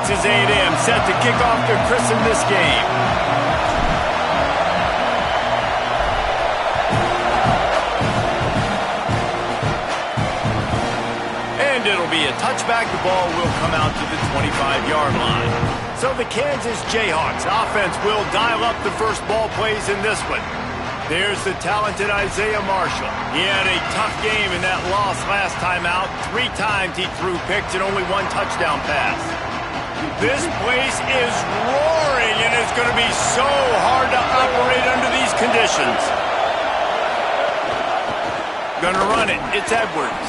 Texas A&M set to kick off to christen this game. And it'll be a touchback. The ball will come out to the 25-yard line. So the Kansas Jayhawks offense will dial up the first ball plays in this one. There's the talented Isaiah Marshall. He had a tough game in that loss last time out. 3 times he threw picks and only 1 touchdown pass. This place is roaring, and it's going to be so hard to operate under these conditions. Gonna run it. It's Edwards.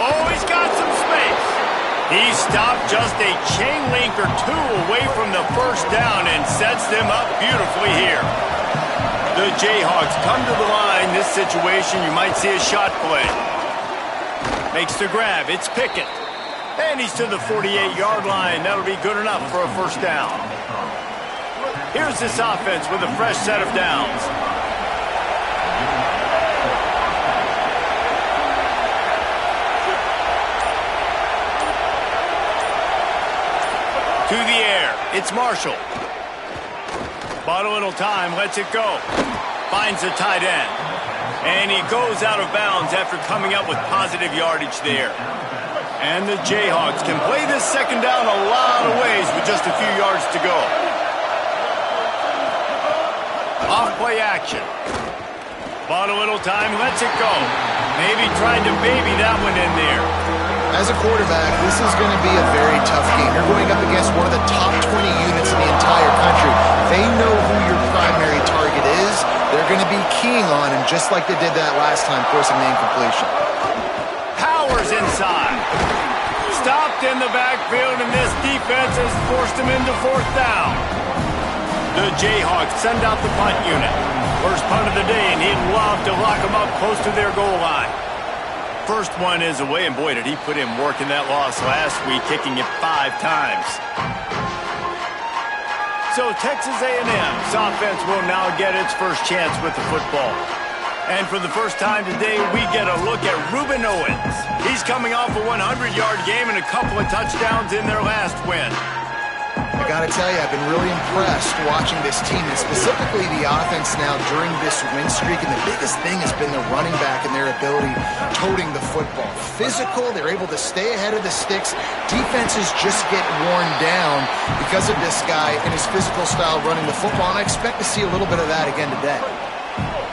Oh, he's got some space. He stopped just a chain link or 2 away from the first down and sets them up beautifully here. The Jayhawks come to the line. This situation, you might see a shot play. Makes the grab. It's Pickett. And he's to the 48-yard line. That'll be good enough for a first down. Here's this offense with a fresh set of downs. To the air. It's Marshall. Bought a little time, lets it go. Finds the tight end. And he goes out of bounds after coming up with positive yardage there. And the Jayhawks can play this second down a lot of ways with just a few yards to go. Off play action. Bought a little time, lets it go. Maybe tried to baby that one in there. As a quarterback, this is going to be a very tough game. You're going up against one of the top 20 units in the entire country. They know who your primary target is. They're going to be keying on him, just like they did that last time, forcing the incompletion. Powers inside. Stopped in the backfield, and this defense has forced him into 4th down. The Jayhawks send out the punt unit. First punt of the day, and he'd love to lock them up close to their goal line. First one is away, and boy, did he put in work in that loss last week, kicking it 5 times. So Texas A&M's offense will now get its first chance with the football. And for the first time today, we get a look at Ruben Owens. He's coming off a 100-yard game and a couple of touchdowns in their last win. I got to tell you, I've been really impressed watching this team, and specifically the offense now during this win streak. And the biggest thing has been the running back and their ability toting the football. Physical, they're able to stay ahead of the sticks. Defenses just get worn down because of this guy and his physical style running the football, and I expect to see a little bit of that again today.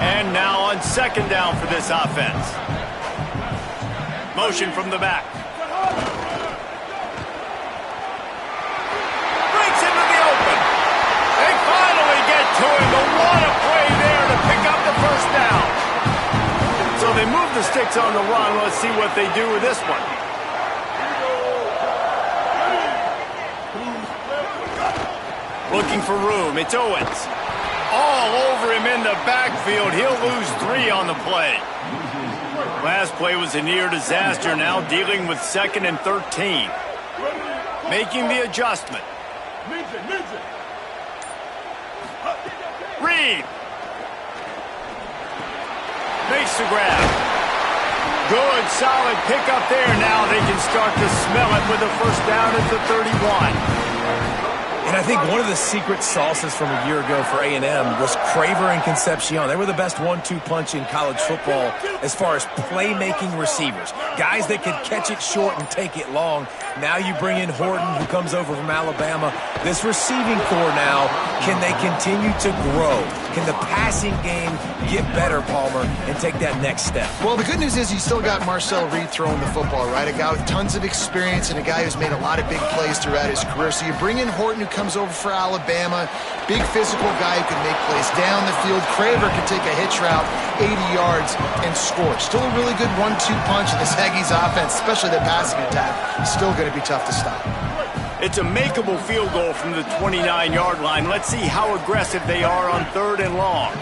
And now on second down for this offense. Motion from the back. To him, but what a play there to pick up the first down. So they move the sticks on the run. Let's see what they do with this one. Looking for room. It's Owens. All over him in the backfield. He'll lose 3 on the play. Last play was a near disaster. Now dealing with 2nd and 13. Making the adjustment. Reed makes the grab. Good, solid pickup there. Now they can start to smell it with a first down at the 31. And I think one of the secret sauces from a year ago for A&M was Craver and Concepcion. They were the best 1-2 punch in college football as far as playmaking receivers. Guys that could catch it short and take it long. Now you bring in Horton, who comes over from Alabama. This receiving core now, can they continue to grow? Can the passing game get better, Palmer, and take that next step? Well, the good news is you still got Marcel Reed throwing the football, right? A guy with tons of experience and a guy who's made a lot of big plays throughout his career. So you bring in Horton, who comes over for Alabama. Big physical guy who can make plays down the field. Craver can take a hitch route, 80 yards, and score. Still a really good 1-2 punch in this Aggies offense, especially the passing attack. Still going to be tough to stop. It's a makeable field goal from the 29-yard line. Let's see how aggressive they are on 3rd and long.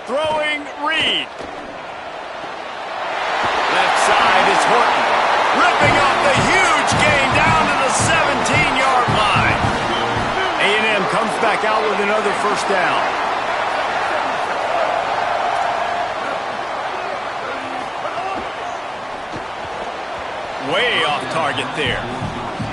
Throwing Reed. Left side is Horton. Ripping off the huge gain down to the 17-yard line. A&M comes back out with another first down. way off target there.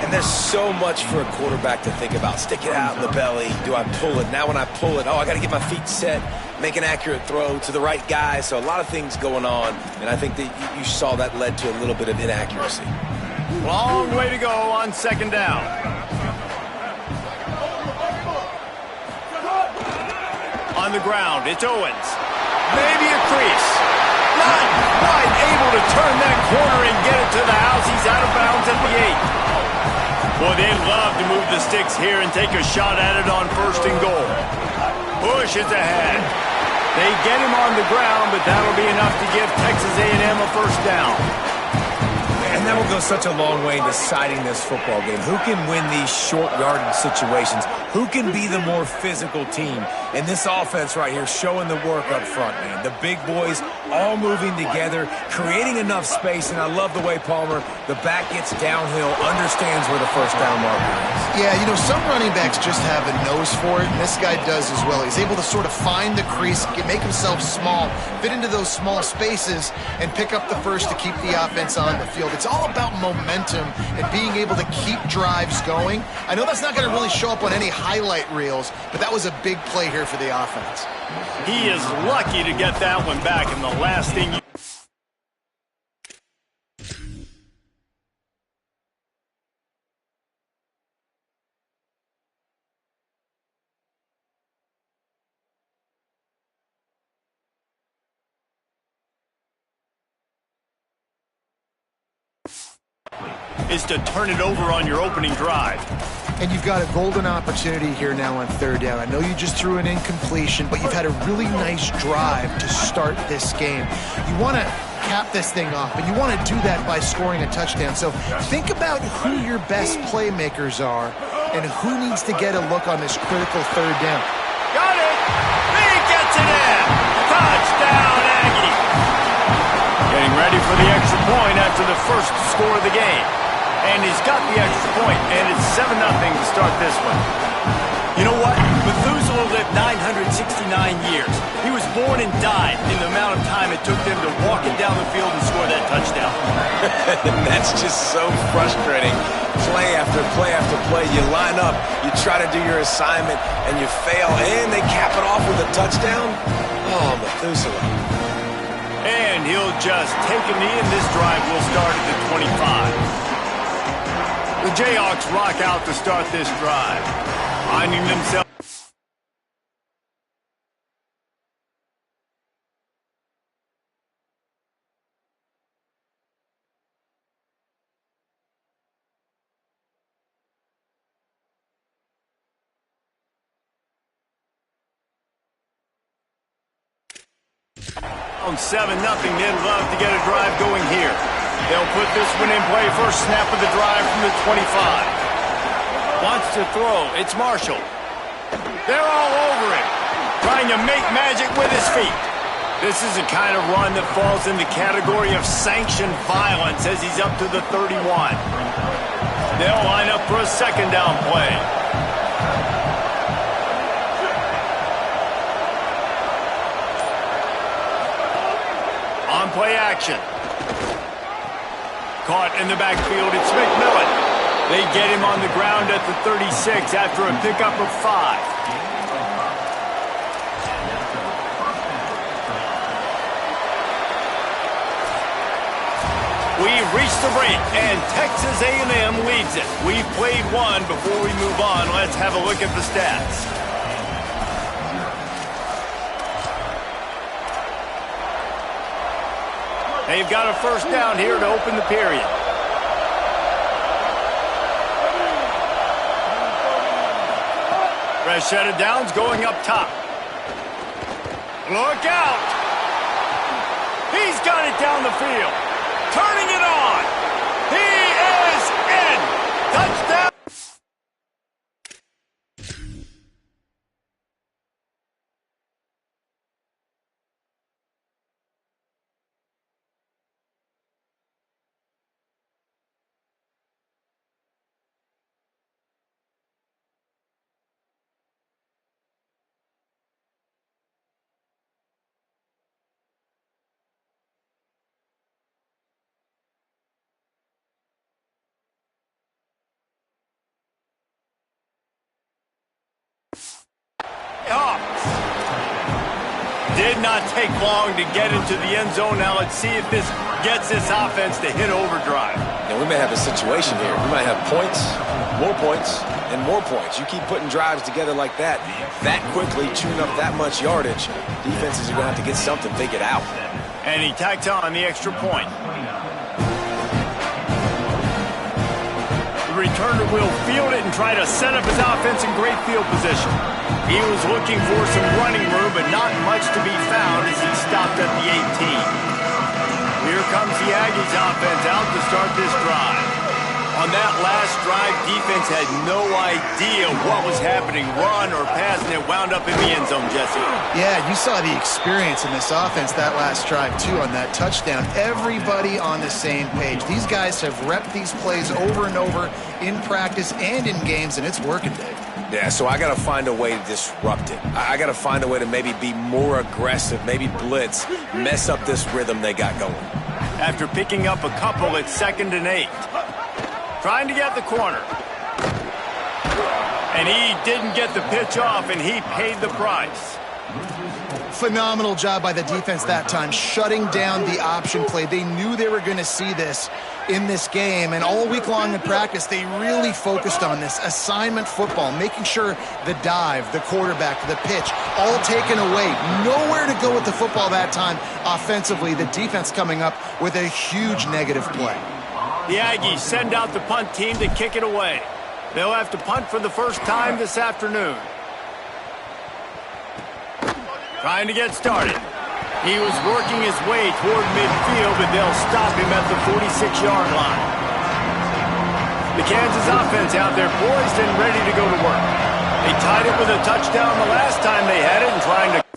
And there's so much for a quarterback to think about. Stick it out in the belly. Do I pull it? Now when I pull it, I got to get my feet set, make an accurate throw to the right guy. So a lot of things going on, and I think that you saw that led to a little bit of inaccuracy. Long way to go on second down. On the ground, it's Owens. Maybe a crease. Not quite able to turn that corner and get it to the house. He's out of bounds at the 8. Boy, they'd love to move the sticks here and take a shot at it on 1st and goal. Bush is ahead. They get him on the ground, but that'll be enough to give Texas A&M a 1st down. And that will go such a long way in deciding this football game. Who can win these short yardage situations? Who can be the more physical team? And this offense right here showing the work up front, man. The big boys all moving together, creating enough space. And I love the way Palmer, the back gets downhill, understands where the 1st down marker is. Yeah, you know, some running backs just have a nose for it, and this guy does as well. He's able to sort of find the crease, make himself small, fit into those small spaces, and pick up the 1st to keep the offense on the field. It's all about momentum and being able to keep drives going. I know that's not going to really show up on any highlight reels, but that was a big play here for the offense. He is lucky to get that one back, and the last thing you... is to turn it over on your opening drive. And you've got a golden opportunity here now on 3rd down. I know you just threw an incompletion, but you've had a really nice drive to start this game. You want to cap this thing off, and you want to do that by scoring a touchdown. So think about who your best playmakers are and who needs to get a look on this critical 3rd down. Got it! He gets it in! Touchdown, Aggie! Getting ready for the extra point after the 1st score of the game. And he's got the extra point, and it's 7-0 to start this one. You know what? Methuselah lived 969 years. He was born and died in the amount of time it took them to walk it down the field and score that touchdown. That's just so frustrating. Play after play after play. You line up, you try to do your assignment, and you fail, and they cap it off with a touchdown? Oh, Methuselah. And he'll just take a knee, and this drive will start at the 25. The Jayhawks rock out to start this drive, finding themselves... on 7-0, they'd love to get a drive going here. They'll put this one in play. First snap of the drive from the 25. Wants to throw. It's Marshall. They're all over him, trying to make magic with his feet. This is a kind of run that falls in the category of sanctioned violence as he's up to the 31. They'll line up for a 2nd down play. On play action. Caught in the backfield, it's McMillan. They get him on the ground at the 36 after a pickup of 5. We've reached the break, and Texas A&M leads it. We've played one. Before we move on, let's have a look at the stats. They've got a 1st down here to open the period. Fresh set of downs going up top. Look out! He's got it down the field. Turning it on. He is in. Touchdown. Did not take long to get into the end zone. Now let's see if this gets this offense to hit overdrive. And we may have a situation here. We might have points, and more points. You keep putting drives together like that quickly, chewing up that much yardage, defenses are going to have to get something figured out. And he tacks on the extra point. The returner will field it and try to set up his offense in great field position. He was looking for some running room, but not much to be found as he stopped at the 18. Here comes the Aggies offense out to start this drive. On that last drive, defense had no idea what was happening, run or pass, and it wound up in the end zone, Jesse. Yeah, you saw the experience in this offense that last drive, too, on that touchdown. Everybody on the same page. These guys have repped these plays over and over in practice and in games, and it's working, Dave. Yeah, so I got to find a way to disrupt it. I got to find a way to maybe be more aggressive, maybe blitz, mess up this rhythm they got going. After picking up a couple, it's 2nd and 8. Trying to get the corner. And he didn't get the pitch off, and he paid the price. Phenomenal job by the defense that time, shutting down the option play. They knew they were going to see this in this game, and all week long in practice, they really focused on this assignment football, making sure the dive, the quarterback, the pitch, all taken away. Nowhere to go with the football that time offensively. The defense coming up with a huge negative play. The Aggies send out the punt team to kick it away. They'll have to punt for the first time this afternoon. Trying to get started. He was working his way toward midfield, but they'll stop him at the 46-yard line. The Kansas offense out there poised and ready to go to work. They tied it with a touchdown the last time they had it and trying to...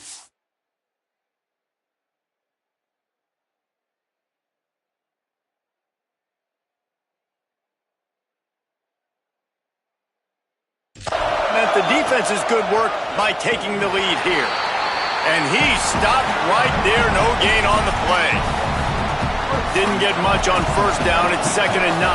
meant the defense's good work by taking the lead here. And he stopped right there, no gain on the play. Didn't get much on first down, it's 2nd and 9.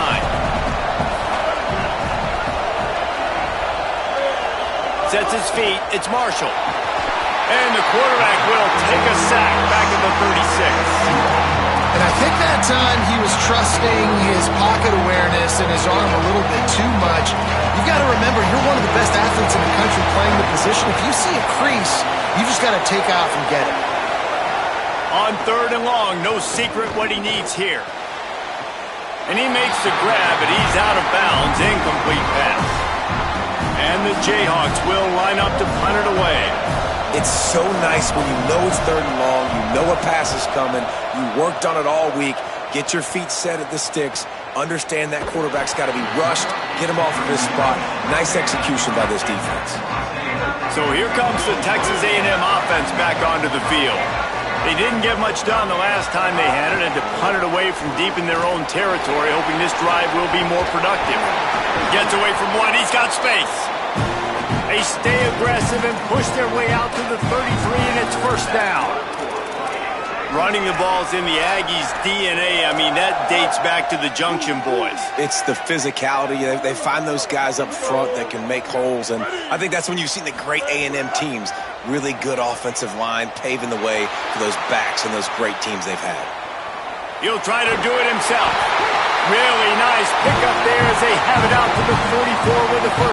Sets his feet, it's Marshall. And the quarterback will take a sack back at the 36. And I think that time he was trusting his pocket awareness and his arm a little bit too much. You've got to remember, you're one of the best athletes in the country playing the position. If you see a crease, you just got to take off and get it. On 3rd and long, no secret what he needs here. And he makes the grab, but he's out of bounds, incomplete pass. And the Jayhawks will line up to punt it away. It's so nice when you know it's 3rd and long, you know a pass is coming, you worked on it all week, get your feet set at the sticks, understand that quarterback's got to be rushed, get him off of his spot. Nice execution by this defense. So here comes the Texas A&M offense back onto the field. They didn't get much done the last time they had it and to punt it away from deep in their own territory, hoping this drive will be more productive. Gets away from one, he's got space. They stay aggressive and push their way out to the 33, and it's first down. Running the ball's in the Aggies' DNA. I mean, that dates back to the Junction boys. It's the physicality. They find those guys up front that can make holes, and I think that's when you've seen the great A&M teams. Really good offensive line, paving the way for those backs and those great teams they've had. He'll try to do it himself. Really nice pickup there as they have it out to the 44 with the first.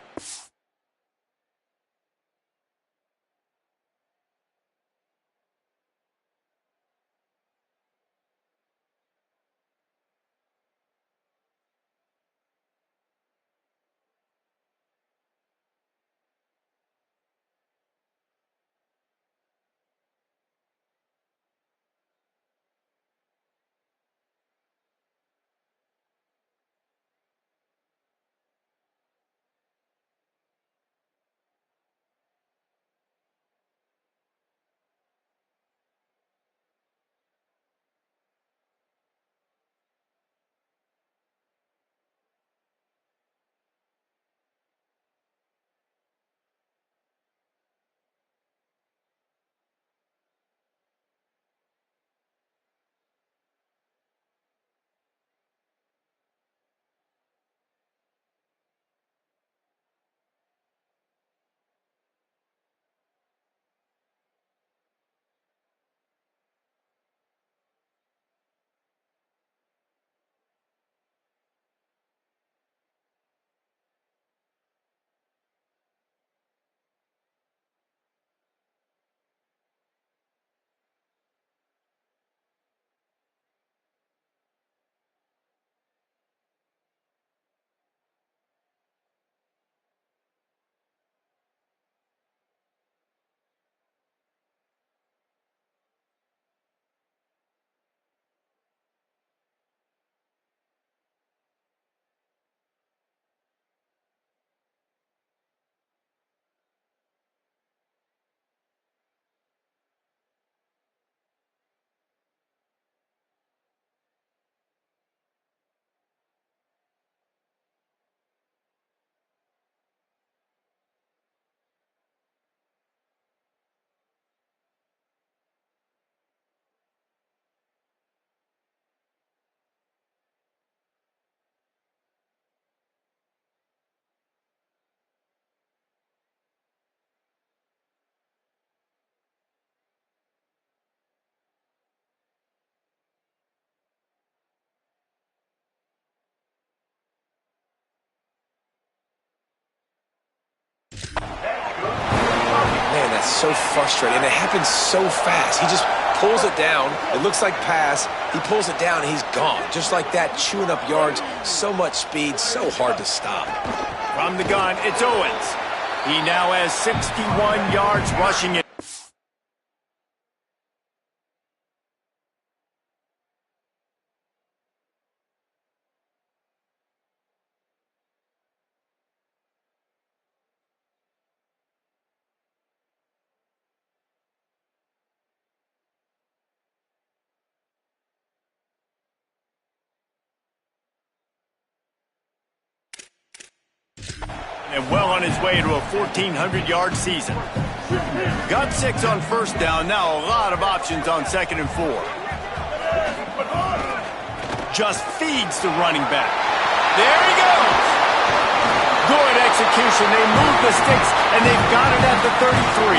so frustrating, and it happens so fast. He just pulls it down. It looks like pass. He pulls it down, and he's gone. Just like that, chewing up yards. So much speed, so hard to stop. From the gun, it's Owens. He now has 61 yards rushing it. And well on his way to a 1,400-yard season. Got 6 on first down. Now a lot of options on 2nd and 4. Just feeds the running back. There he goes. Good execution. They move the sticks, and they've got it at the 33.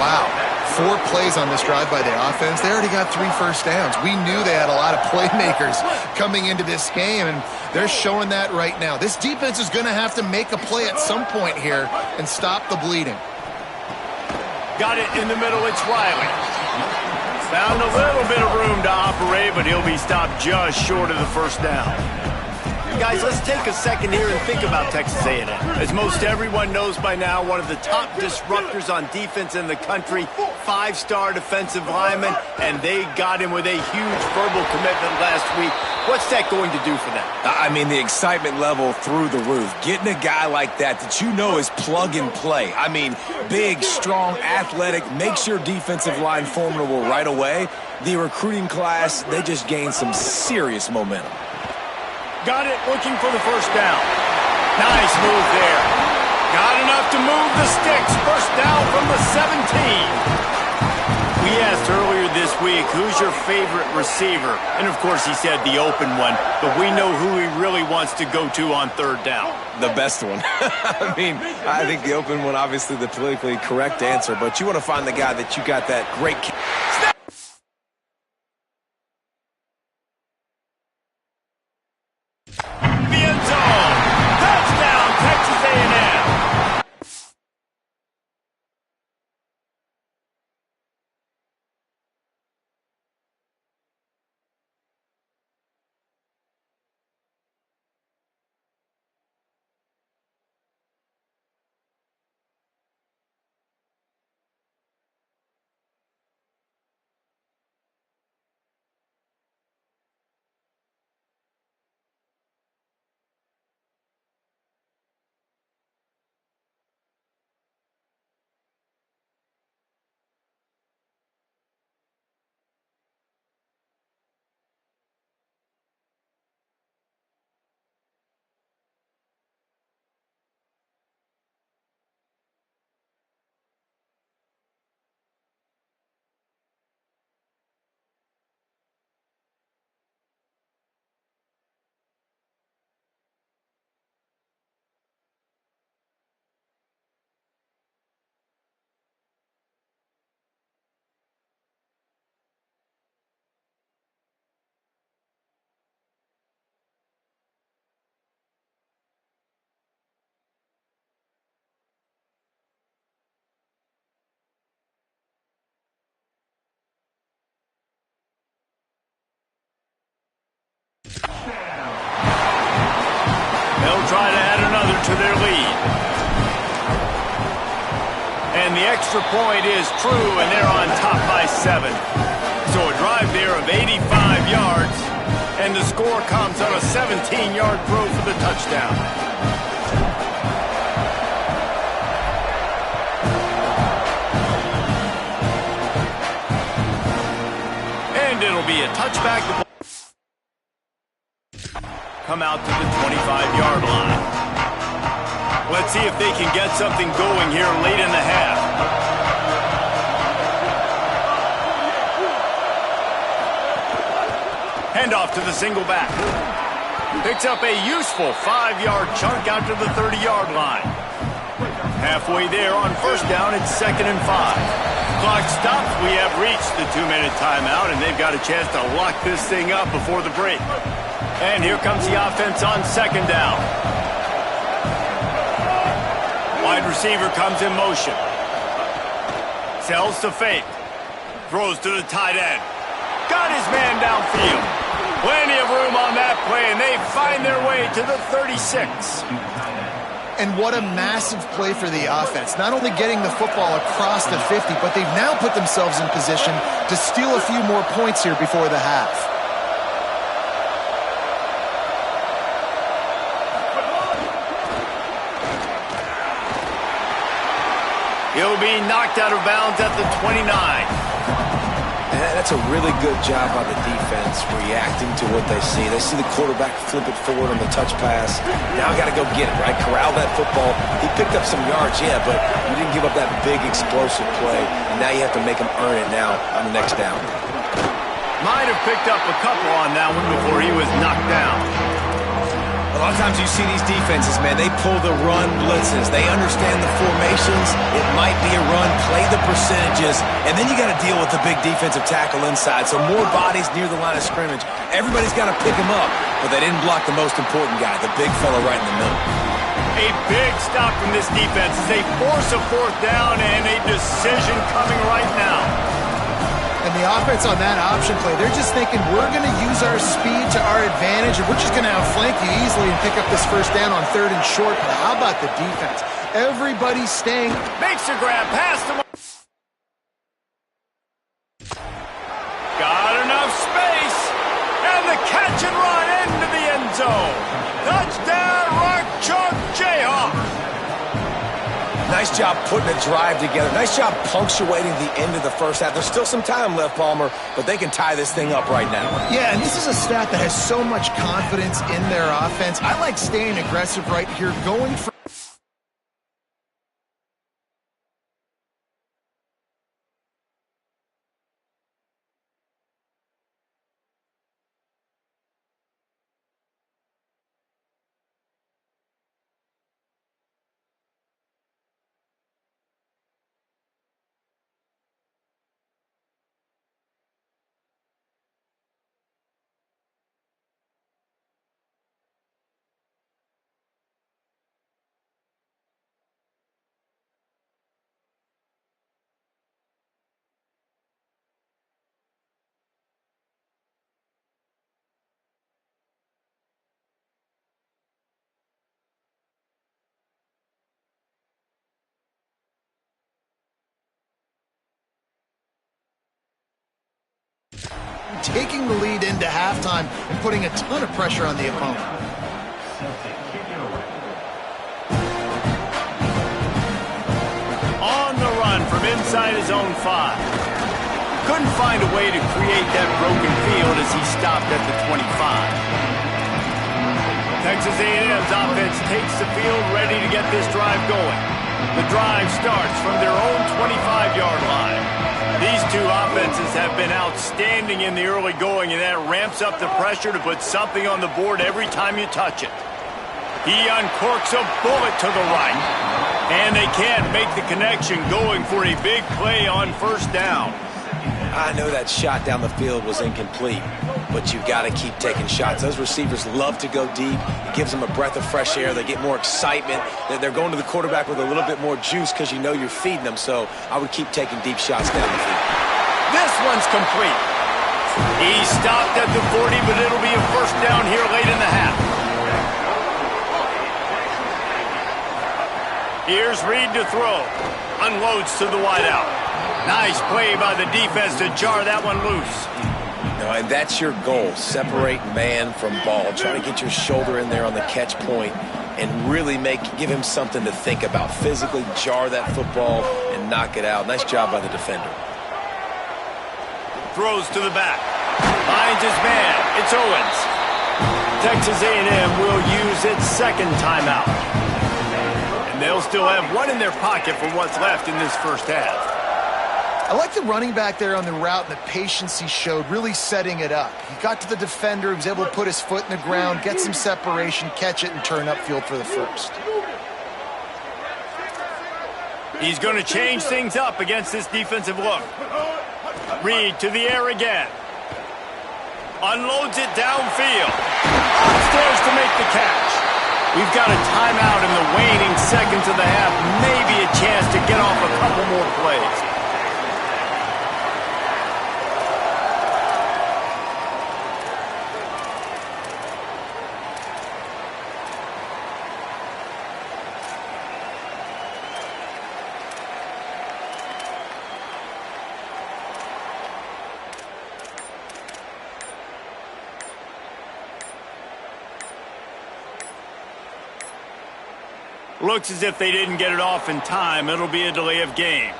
Wow. 4 plays on this drive by the offense. They already got 3 first downs. We knew they had a lot of playmakers coming into this game, and they're showing that right now. This defense is going to have to make a play at some point here and stop the bleeding. Got it in the middle. It's Riley. Found a little bit of room to operate, but he'll be stopped just short of the first down. Guys, let's take a second here and think about Texas A&M. As most everyone knows by now, one of the top disruptors on defense in the country, 5-star defensive lineman, and they got him with a huge verbal commitment last week. What's that going to do for them? I mean, the excitement level through the roof. Getting a guy like that you know is plug and play. I mean, big, strong, athletic, makes your defensive line formidable right away. The recruiting class, they just gained some serious momentum. Got it, looking for the first down. Nice move there. Got enough to move the sticks. First down from the 17. We asked earlier this week, who's your favorite receiver? And, of course, he said the open one. But we know who he really wants to go to on 3rd down. The best one. I mean, I think the open one, obviously the politically correct answer. But you want to find the guy that you got that great... They'll try to add another to their lead. And the extra point is true, and they're on top by 7. So a drive there of 85 yards, and the score comes on a 17-yard throw for the touchdown. And it'll be a touchback. Come out to the 25-yard line. Let's see if they can get something going here late in the half. Handoff to the single back. Picks up a useful 5-yard chunk out to the 30-yard line. Halfway there on first down, it's 2nd and 5. Clock stops. We have reached the 2-minute timeout, and they've got a chance to lock this thing up before the break. And here comes the offense on 2nd down. Wide receiver comes in motion. Sells to fake. Throws to the tight end. Got his man downfield. Plenty of room on that play, and they find their way to the 36. And what a massive play for the offense. Not only getting the football across the 50, but they've now put themselves in position to steal a few more points here before the half. He'll be knocked out of bounds at the 29. That's a really good job by the defense, reacting to what they see. They see the quarterback flip it forward on the touch pass. Now I got to go get it, right? Corral that football. He picked up some yards, yeah, but you didn't give up that big explosive play. And now you have to make him earn it now on the next down. Might have picked up a couple on that one before he was knocked down. A lot of times you see these defenses, man, they pull the run blitzes. They understand the formations. It might be a run, play the percentages, and then you got to deal with the big defensive tackle inside. So more bodies near the line of scrimmage. Everybody's got to pick him up, but they didn't block the most important guy, the big fella right in the middle. A big stop from this defense as they force a fourth down and a decision coming right now. And the offense on that option play, they're just thinking, we're going to use our speed to our advantage, and we're just going to outflank you easily and pick up this first down on 3rd and short. But how about the defense? Everybody's staying. Makes a grab past him. Got enough space. And the catch and run into the end zone. Touchdown, Rock Chalk Jayhawk. Nice job putting a drive together. Nice job punctuating the end of the first half. There's still some time left, Palmer, but they can tie this thing up right now. Yeah, and this is a staff that has so much confidence in their offense. I like staying aggressive right here, going for... taking the lead into halftime and putting a ton of pressure on the opponent. On the run from inside his own 5. Couldn't find a way to create that broken field as he stopped at the 25. Texas A&M's offense takes the field ready to get this drive going. The drive starts from their own 25-yard line. These two offenses have been outstanding in the early going, and that ramps up the pressure to put something on the board every time you touch it. He uncorks a bullet to the right, and they can't make the connection going for a big play on first down. I know that shot down the field was incomplete, but you've got to keep taking shots. Those receivers love to go deep. It gives them a breath of fresh air. They get more excitement. They're going to the quarterback with a little bit more juice because you know you're feeding them. So I would keep taking deep shots down the field. This one's complete. He stopped at the 40, but it'll be a first down here late in the half. Here's Reed to throw. Unloads to the wideout. Nice play by the defense to jar that one loose. And that's your goal. Separate man from ball. Try to get your shoulder in there on the catch point and really give him something to think about. Physically jar that football and knock it out. Nice job by the defender. Throws to the back. Finds his man. It's Owens. Texas A&M will use its second timeout. And they'll still have one in their pocket for what's left in this first half. I like the running back there on the route and the patience he showed, really setting it up. He got to the defender, he was able to put his foot in the ground, get some separation, catch it, and turn upfield for the first. He's going to change things up against this defensive look. Reed to the air again. Unloads it downfield. Upstairs to make the catch. We've got a timeout in the waning seconds of the half. Maybe a chance to get off a couple more plays. Looks as if they didn't get it off in time. It'll be a delay of game.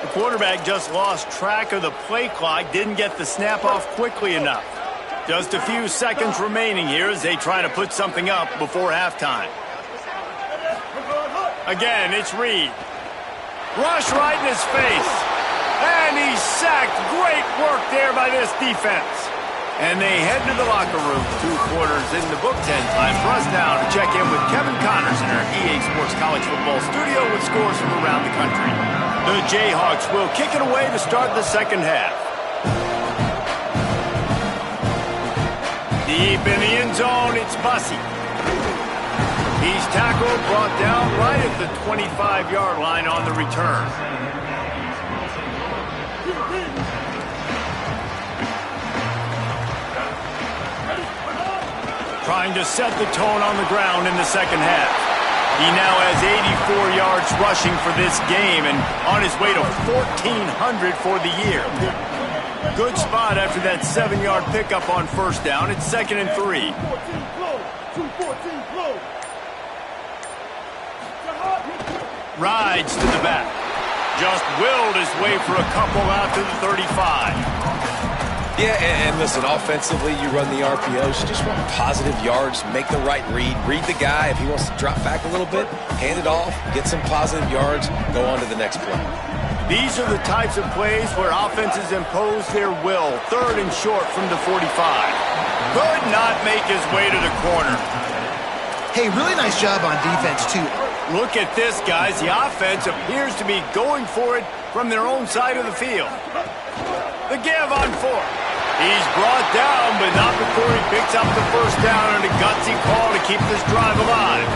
The quarterback just lost track of the play clock, didn't get the snap off quickly enough. Just a few seconds remaining here as they try to put something up before halftime. Again, it's Reed. Rush right in his face. And he's sacked. Great work there by this defense. And they head to the locker room. 2 quarters in the book. 10 time for us now to check in with Kevin Connors in our EA Sports College Football studio with scores from around the country. The Jayhawks will kick it away to start the second half. Deep in the end zone, it's Bussey. He's tackled, brought down right at the 25-yard line on the return. Trying to set the tone on the ground in the second half. He now has 84 yards rushing for this game and on his way to 1,400 for the year. Good spot after that 7-yard pickup on first down. It's 2nd and 3. Rides to the back. Just willed his way for a couple out to the 35. Yeah, and listen, offensively, you run the RPOs. You just want positive yards, make the right read. Read the guy. If he wants to drop back a little bit, hand it off, get some positive yards, go on to the next play. These are the types of plays where offenses impose their will. 3rd and short from the 45. Could not make his way to the corner. Hey, really nice job on defense, too. Look at this, guys. The offense appears to be going for it from their own side of the field. The give on 4th. He's brought down, but not before he picks up the first down and a gutsy call to keep this drive alive.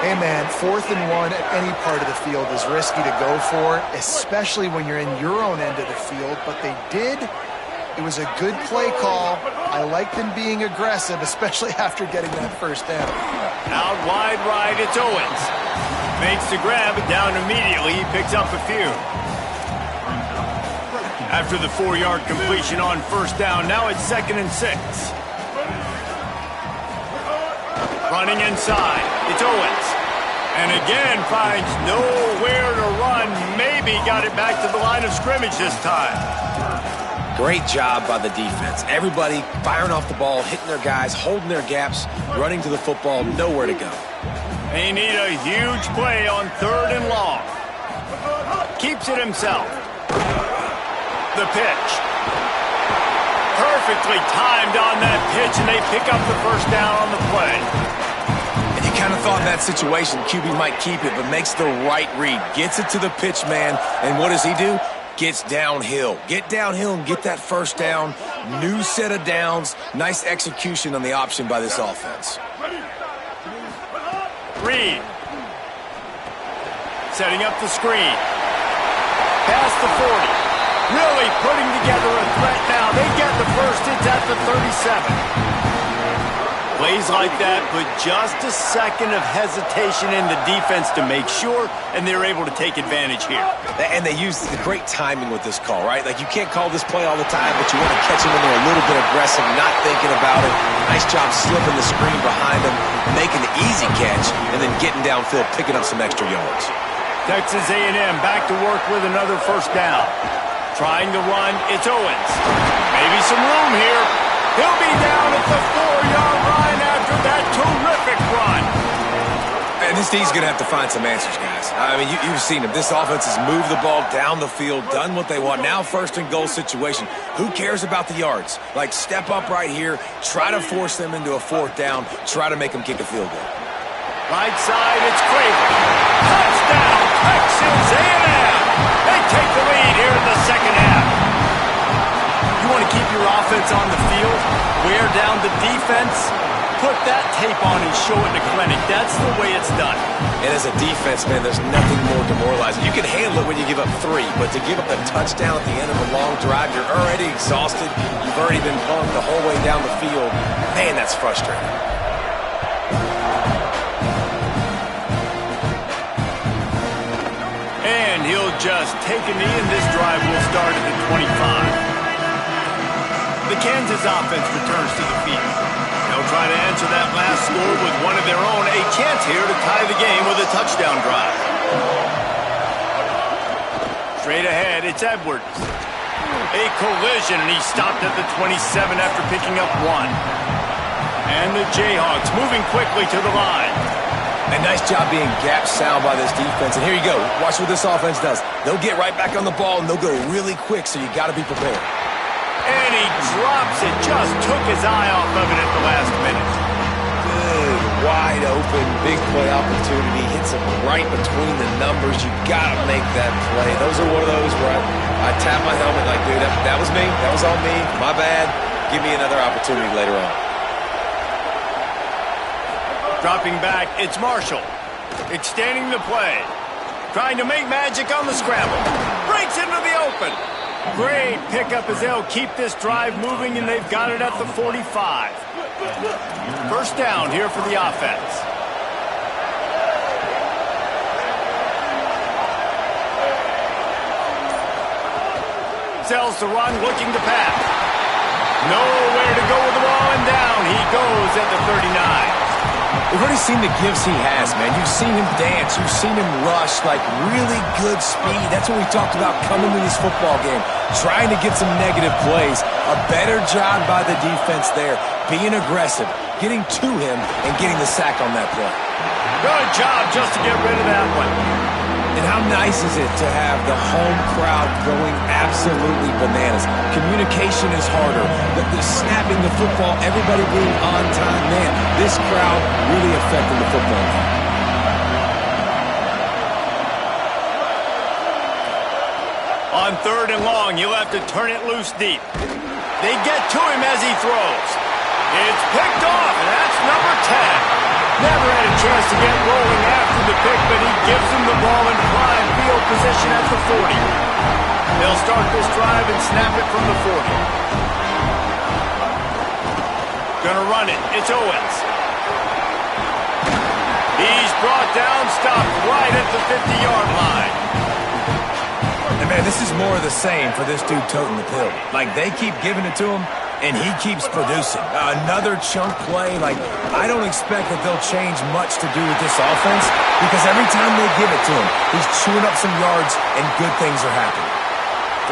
Hey, man, 4th and 1 at any part of the field is risky to go for, especially when you're in your own end of the field, but they did. It was a good play call. I like them being aggressive, especially after getting that first down. Out wide right, it's Owens. Makes the grab, but down immediately. He picks up a few. After the 4-yard completion on first down, now it's 2nd and 6. Running inside, it's Owens. And again finds nowhere to run. Maybe got it back to the line of scrimmage this time. Great job by the defense. Everybody firing off the ball, hitting their guys, holding their gaps, running to the football, nowhere to go. They need a huge play on 3rd and long. Keeps it himself. The pitch. Perfectly timed on that pitch, and they pick up the first down on the play. And you kind of thought in that situation QB might keep it, but makes the right read. Gets it to the pitch man, and what does he do? Gets downhill. Get downhill and get that first down. New set of downs. Nice execution on the option by this offense. Reed. Setting up the screen. Past the 40. Really putting together a threat now. They get the first. It's at the 37. Plays like that put just a second of hesitation in the defense to make sure, and they're able to take advantage here. And they use the great timing with this call, right? Like, you can't call this play all the time, but you want to catch him when they're a little bit aggressive, not thinking about it. Nice job slipping the screen behind them, making the easy catch, and then getting downfield, picking up some extra yards. Texas A&M back to work with another first down. Trying to run, it's Owens. Maybe some room here. He'll be down at the 4-yard line after that terrific run. And this team's going to have to find some answers, guys. I mean, you've seen them. This offense has moved the ball down the field, done what they want. Now 1st and goal situation. Who cares about the yards? Like, step up right here, try to force them into a 4th down, try to make them kick a field goal. Right side, it's Craven. Touchdown, Texas A&M. They take the lead here in the second half. You want to keep your offense on the field, wear down the defense, put that tape on and show it to clinic. That's the way it's done. And as a defense, man, there's nothing more demoralizing. You can handle it when you give up 3, but to give up a touchdown at the end of a long drive, you're already exhausted. You've already been punked the whole way down the field. Man, that's frustrating. And he'll just take a knee, and this drive will start at the 25. The Kansas offense returns to the field. They'll try to answer that last score with one of their own. A chance here to tie the game with a touchdown drive. Straight ahead, it's Edwards. A collision, and he stopped at the 27 after picking up 1. And the Jayhawks moving quickly to the line. A nice job being gap sound by this defense. And here you go. Watch what this offense does. They'll get right back on the ball, and they'll go really quick, so you got to be prepared. And he drops it. Just took his eye off of it at the last minute. Good, wide open, big play opportunity. Hits him right between the numbers. You got to make that play. Those are one of those where I tap my helmet like, dude, that was me. That was on me. My bad. Give me another opportunity later on. Dropping back, it's Marshall. Extending the play. Trying to make magic on the scramble. Breaks into the open. Great pickup as they'll keep this drive moving, and they've got it at the 45. First down here for the offense. Sells to run, looking to pass. Nowhere to go with the ball, and down he goes at the 39. We've already seen the gifts he has, man. You've seen him dance. You've seen him rush, like really good speed. That's what we talked about coming to this football game, trying to get some negative plays. A better job by the defense there, being aggressive, getting to him, and getting the sack on that play. Good job just to get rid of that one. And how nice is it to have the home crowd going absolutely bananas? Communication is harder. The snapping the football, everybody being on time. Man, this crowd really affecting the football game. On 3rd and long, you'll have to turn it loose deep. They get to him as he throws. It's picked off, and that's number 10. Never had a chance to get rolling after the pick, but he gives him the ball in prime field position at the 40. They'll start this drive and snap it from the 40. Gonna run it. It's Owens. He's brought down, stopped right at the 50-yard line. And man, this is more of the same for this dude toting the pill. Like, they keep giving it to him, and he keeps producing. Another chunk play. Like, I don't expect that they'll change much to do with this offense, because every time they give it to him, he's chewing up some yards, and good things are happening.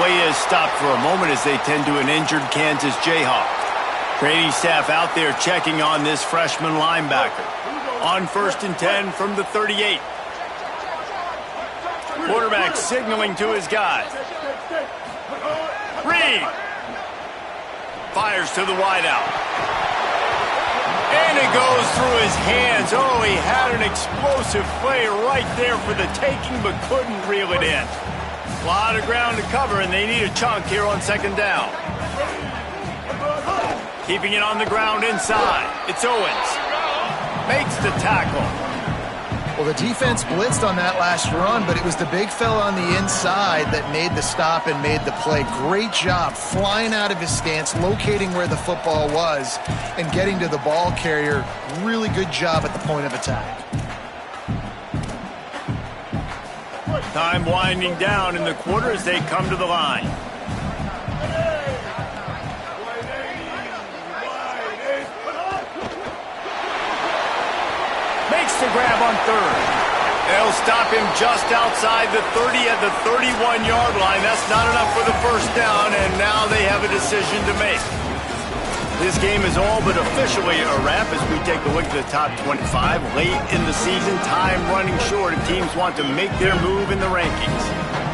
Play is stopped for a moment as they tend to an injured Kansas Jayhawk. Training staff out there checking on this freshman linebacker. On 1st and 10 from the 38. Quarterback signaling to his guys. Reed. Fires to the wideout. And it goes through his hands. Oh, he had an explosive play right there for the taking, but couldn't reel it in. A lot of ground to cover, and they need a chunk here on 2nd down. Keeping it on the ground inside. It's Owens. Makes the tackle. Well, the defense blitzed on that last run, but it was the big fella on the inside that made the stop and made the play. Great job flying out of his stance, locating where the football was, and getting to the ball carrier. Really good job at the point of attack. Time winding down in the quarter as they come to the line. Makes the grab on 3rd. They'll stop him just outside the 30 at the 31-yard line. That's not enough for the first down, and now they have a decision to make. This game is all but officially a wrap as we take a look at the top 25. Late in the season, time running short, and teams want to make their move in the rankings.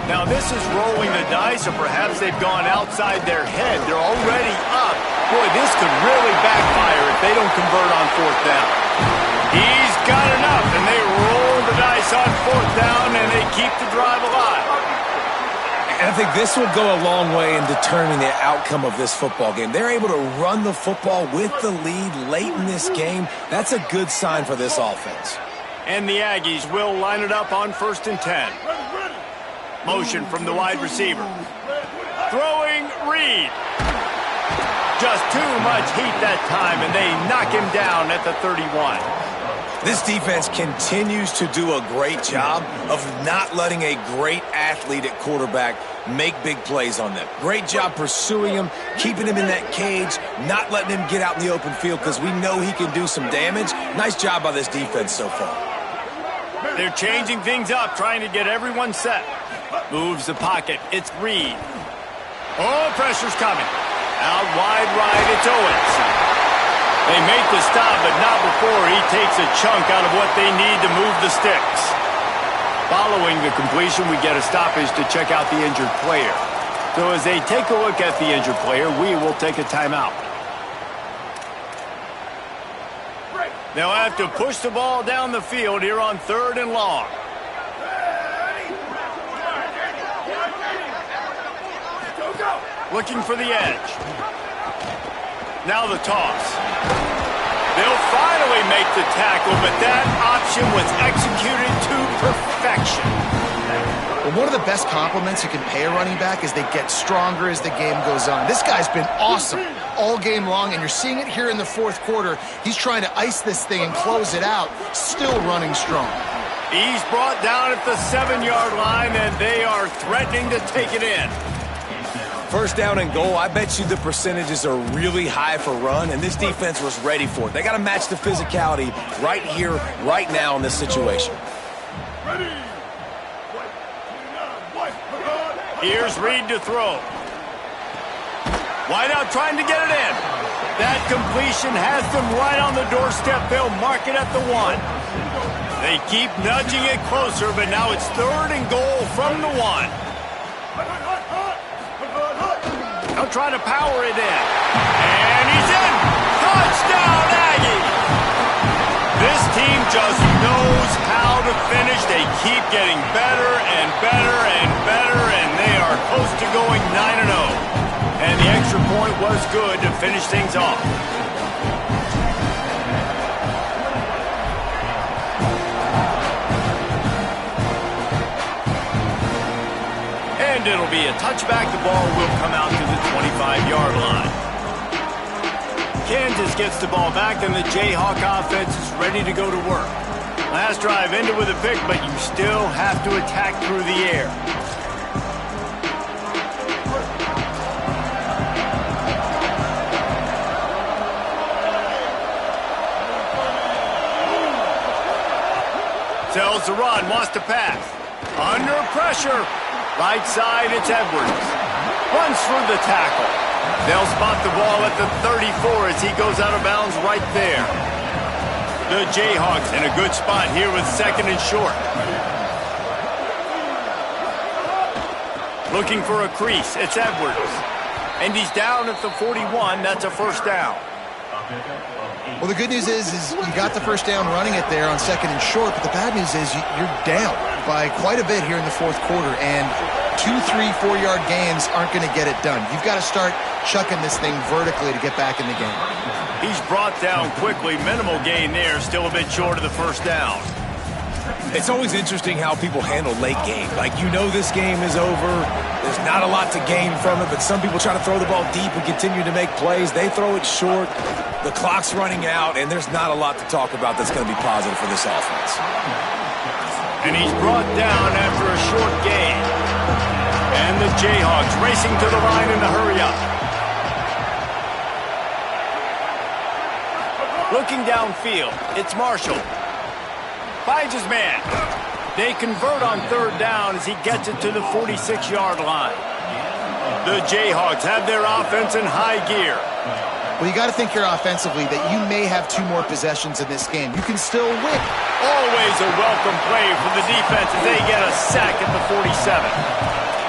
Now, this is rolling the dice, or perhaps they've gone outside their head. They're already up. Boy, this could really backfire if they don't convert on 4th down. He's got enough, and they roll the dice on 4th down, and they keep the drive alive. And I think this will go a long way in determining the outcome of this football game. They're able to run the football with the lead late in this game. That's a good sign for this offense. And the Aggies will line it up on 1st and 10. Motion from the wide receiver. Throwing Reed. Just too much heat that time, and they knock him down at the 31. This defense continues to do a great job of not letting a great athlete at quarterback make big plays on them. Great job pursuing him, keeping him in that cage, not letting him get out in the open field because we know he can do some damage. Nice job by this defense so far. They're changing things up, trying to get everyone set. Moves the pocket. It's Reed. Oh, pressure's coming. Out wide right, it's Owens. They make the stop, but not before he takes a chunk out of what they need to move the sticks. Following the completion, we get a stoppage to check out the injured player. So as they take a look at the injured player, we will take a timeout. They'll have to push the ball down the field here on 3rd and long. Looking for the edge. Now the toss. They'll finally make the tackle, but that option was executed to perfection. Well, one of the best compliments you can pay a running back is they get stronger as the game goes on. This guy's been awesome all game long, and you're seeing it here in the 4th quarter. He's trying to ice this thing and close it out, still running strong. He's brought down at the 7-yard line, and they are threatening to take it in. 1st down and goal, I bet you the percentages are really high for run, and this defense was ready for it. They got to match the physicality right here, right now in this situation. Here's Reed to throw. Wide out trying to get it in. That completion has them right on the doorstep. They'll mark it at the 1. They keep nudging it closer, but now it's 3rd and goal from the 1. They'll try to power it in. And he's in! Touchdown, Aggie! This team just knows how to finish. They keep getting better and better and better, and they are close to going 9-0. And the extra point was good to finish things off. And it'll be a touchback. The ball will come out to the 25-yard line. Kansas gets the ball back, and the Jayhawk offense is ready to go to work. Last drive ended with a pick, but you still have to attack through the air. Tells the run, wants to pass. Under pressure. Right side, it's Edwards. Runs through the tackle. They'll spot the ball at the 34 as he goes out of bounds right there. The Jayhawks in a good spot here with 2nd and short. Looking for a crease, it's Edwards. And he's down at the 41. That's a 1st down. Well, the good news is you got the 1st down running it there on 2nd and short, but the bad news is you're down by quite a bit here in the 4th quarter, and 2, 3, 4-yard gains aren't going to get it done. You've got to start chucking this thing vertically to get back in the game. He's brought down quickly. Minimal gain there, still a bit short of the 1st down. It's always interesting how people handle late game. Like, you know this game is over. There's not a lot to gain from it, but some people try to throw the ball deep and continue to make plays. They throw it short. The clock's running out, and there's not a lot to talk about that's going to be positive for this offense. And he's brought down after a short gain. And the Jayhawks racing to the line in the hurry-up. Looking downfield, it's Marshall. Finds his man. They convert on 3rd down as he gets it to the 46-yard line. The Jayhawks have their offense in high gear. Well, you got to think here offensively that you may have 2 more possessions in this game. You can still win. Always a welcome play for the defense as they get a sack at the 47.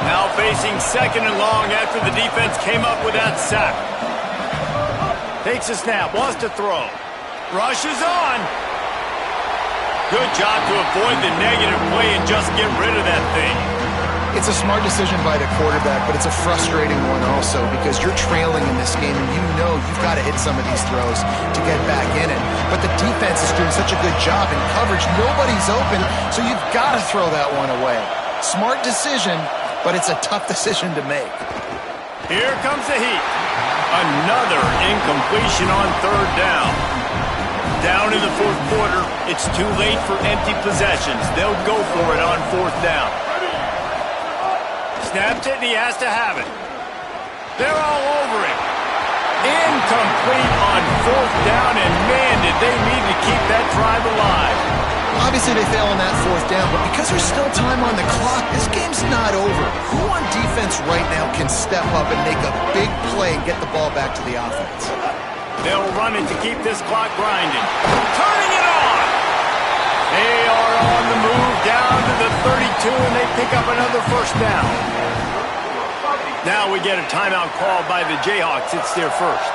Now facing 2nd and long after the defense came up with that sack. Takes a snap, wants to throw. Rushes on. Good job to avoid the negative play and just get rid of that thing. It's a smart decision by the quarterback, but it's a frustrating one also because you're trailing in this game and you know you've got to hit some of these throws to get back in it. But the defense is doing such a good job in coverage. Nobody's open, so you've got to throw that one away. Smart decision, but it's a tough decision to make. Here comes the heat. Another incompletion on 3rd down. Down Going to the fourth quarter, it's too late for empty possessions. They'll go for it on fourth down. Snaps it, and he has to have it. They're all over him. Incomplete on fourth down, and man, did they need to keep that drive alive. Obviously, they fail on that fourth down, but because there's still time on the clock, this game's not over. Who on defense right now can step up and make a big play and get the ball back to the offense? They'll run it to keep this clock grinding. Turning it on! They are on the move down to the 32, and they pick up another first down. Now we get a timeout called by the Jayhawks. It's their first.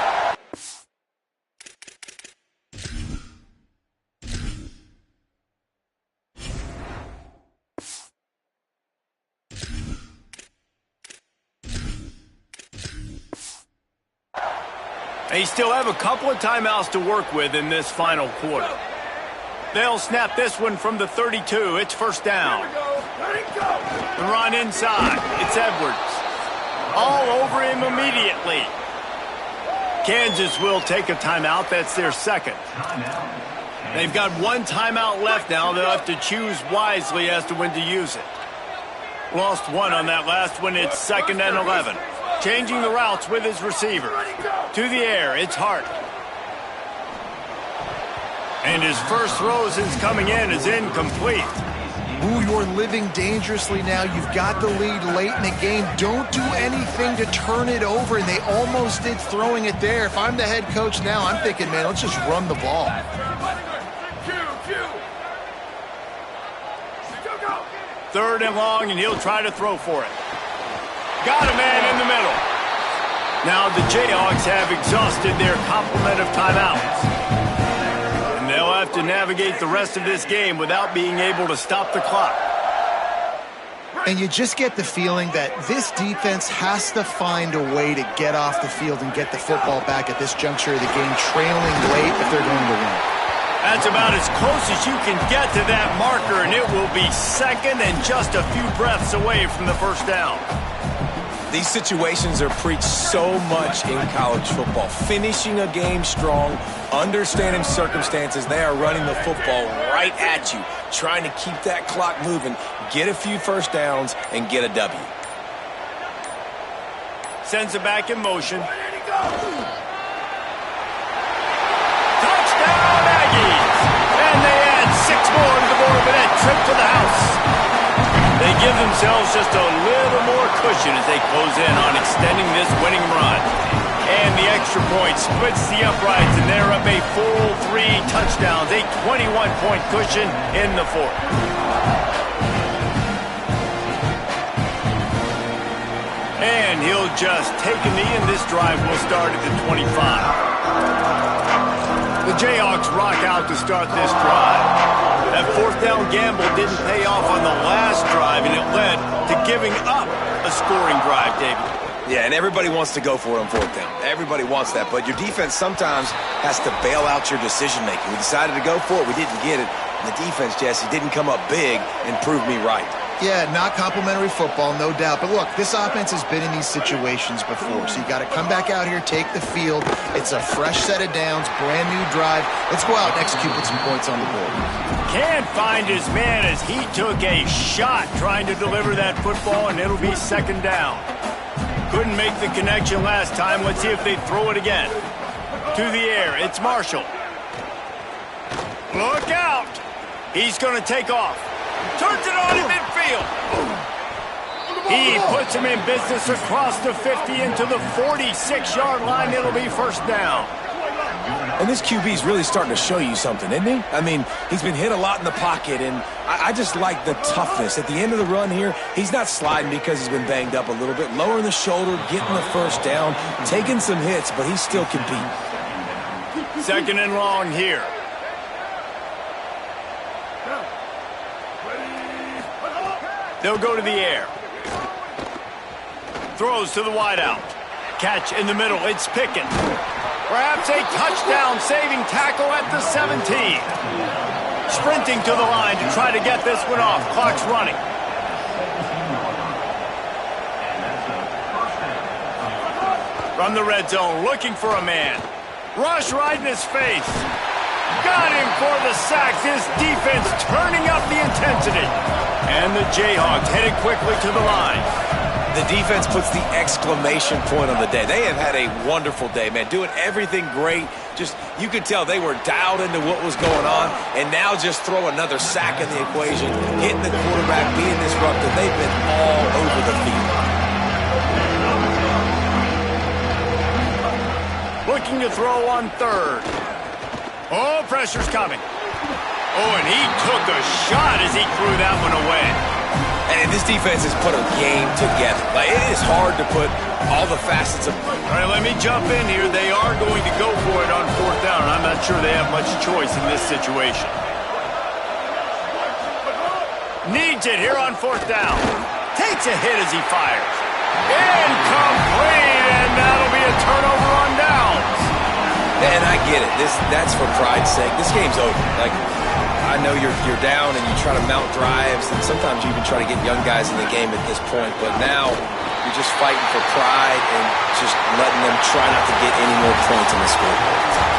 They still have a couple of timeouts to work with in this final quarter. They'll snap this one from the 32. It's first down. The run inside. It's Edwards. All over him immediately. Kansas will take a timeout. That's their second. They've got one timeout left now. They'll have to choose wisely as to when to use it. Lost one on that last one. It's 2nd and 11. Changing the routes with his receiver. To the air, it's Hart. And his first throw since coming in is incomplete. Ooh, you're living dangerously now. You've got the lead late in the game. Don't do anything to turn it over, and they almost did throwing it there. If I'm the head coach now, I'm thinking, man, let's just run the ball. Third and long, and he'll try to throw for it. Got a man in the middle. Now the Jayhawks have exhausted their complement of timeouts. And they'll have to navigate the rest of this game without being able to stop the clock. And you just get the feeling that this defense has to find a way to get off the field and get the football back at this juncture of the game, trailing late if they're going to win. That's about as close as you can get to that marker, and it will be second and just a few breaths away from the first down. These situations are preached so much in college football. Finishing a game strong, understanding circumstances. They are running the football right at you, trying to keep that clock moving, get a few first downs, and get a W. Sends it back in motion. Touchdown, Aggies! And they add 6 more to the board with that trip to the house. They give themselves just a little more cushion as they close in on extending this winning run. And the extra point splits the uprights, and they're up a full 3 touchdowns, a 21-point cushion in the fourth. And he'll just take a knee, and this drive will start at the 25. The Jayhawks rock out to start this drive. That fourth down gamble didn't pay off on the last drive, and it led to giving up a scoring drive, David. Yeah, and everybody wants to go for it on fourth down. Everybody wants that, but your defense sometimes has to bail out your decision-making. We decided to go for it. We didn't get it. And the defense, Jesse, didn't come up big and prove me right. Yeah, not complimentary football, no doubt. But look, this offense has been in these situations before, so you got to come back out here, take the field. It's a fresh set of downs, brand new drive. Let's go out and execute with some points on the board. Can't find his man as he took a shot trying to deliver that football, and it'll be second down. Couldn't make the connection last time. Let's see if they throw it again. To the air, it's Marshall. Look out! He's going to take off. Turns it on in midfield. He puts him in business across the 50 into the 46-yard line. It'll be first down. And this QB's really starting to show you something, isn't he? I mean, he's been hit a lot in the pocket, and I just like the toughness. At the end of the run here, he's not sliding because he's been banged up a little bit. Lowering the shoulder, getting the first down, taking some hits, but he's still competing. Second and long here. They'll go to the air. Throws to the wideout. Catch in the middle. It's Pickett. Perhaps a touchdown-saving tackle at the 17. Sprinting to the line to try to get this one off. Clock's running. From the red zone, looking for a man. Rush right in his face. Got him for the sack. This defense turning up the intensity. And the Jayhawks headed quickly to the line. The defense puts the exclamation point on the day. They have had a wonderful day, man, doing everything great. Just, you could tell they were dialed into what was going on, and now just throw another sack in the equation, hitting the quarterback, being disruptive. They've been all over the field. Looking to throw on third. Oh, pressure's coming. Oh, and he took a shot as he threw that one away. And this defense has put a game together. Like, it is hard to put all the facets of... All right, let me jump in here. They are going to go for it on fourth down. I'm not sure they have much choice in this situation. Needs it here on fourth down. Takes a hit as he fires. Incomplete, and that'll be a turnover on downs. And I get it. That's for pride's sake. This game's over. Like, I know you're down and you try to mount drives, and sometimes you even try to get young guys in the game at this point. But now you're just fighting for pride and just letting them try not to get any more points in the scoreboard.